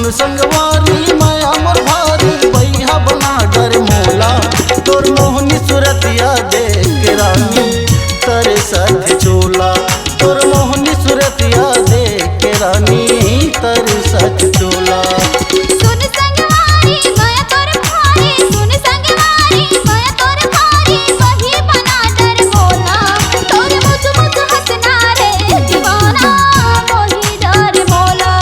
सुन संगवारी माया मोर भारी भैया बना डर मोला तोर मोहनी सूरतिया देख के रानी तर सच चोला तोर मोहनी सूरतिया देख के रानी तर सच चोला। सुन संगवारी माया तोर भारी सुन संगवारी माया तोर भारी वही बना डर मोला तोर मुझ मुझ हंसना रे दीवाना मोही डर मोला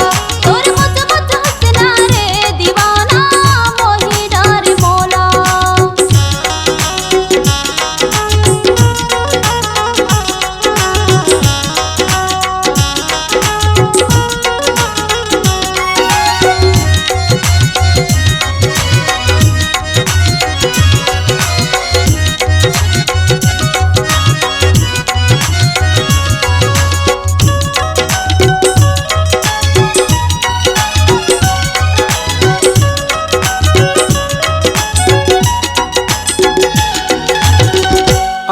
तोर मुझ मुझ हंसना रे दीवाना मोही डर मोला।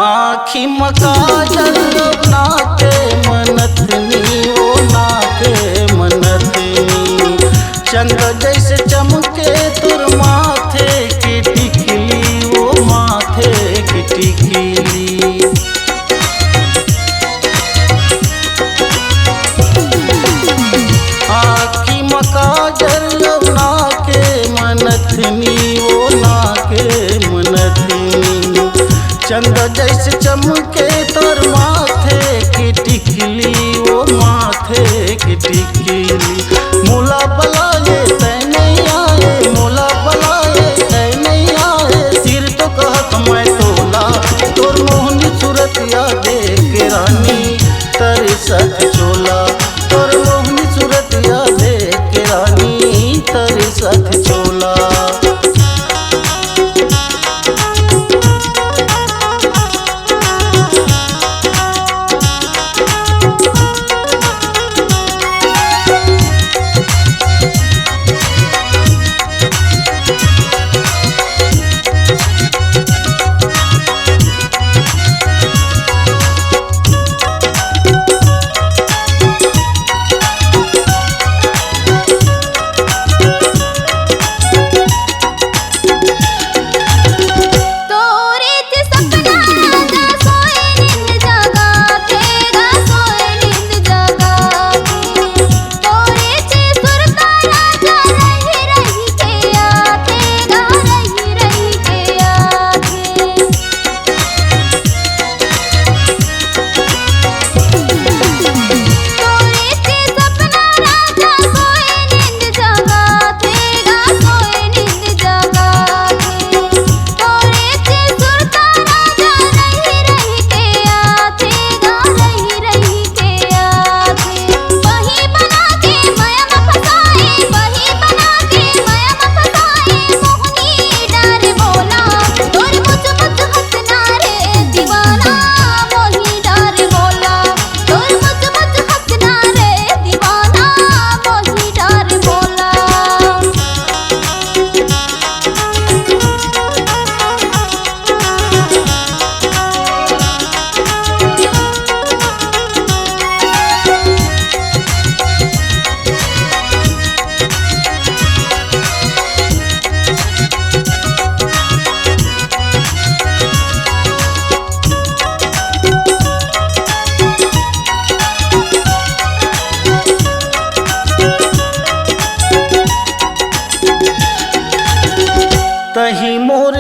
आँखी मकाजल नाके मनतनी ओ नाके मनतनी चंद्र जैसे चमके तुर माथे की टिकली ओ माथे की टिकली। आँखी मकाजल नाके मनतनी ओ नाके मनतनी चंद्र जैसे चमके तोर माथे की टिकली ओ माथे की टिकली। मोला बलाए तै नहीं आए मोला बलाए तै नहीं आए सिर तो कहत मैं तोला तोर मोहनी सूरतिया देख के रानी तर सच चोला तोर मोहनी सूरतिया देख के रानी तर सच चोला। तही मोर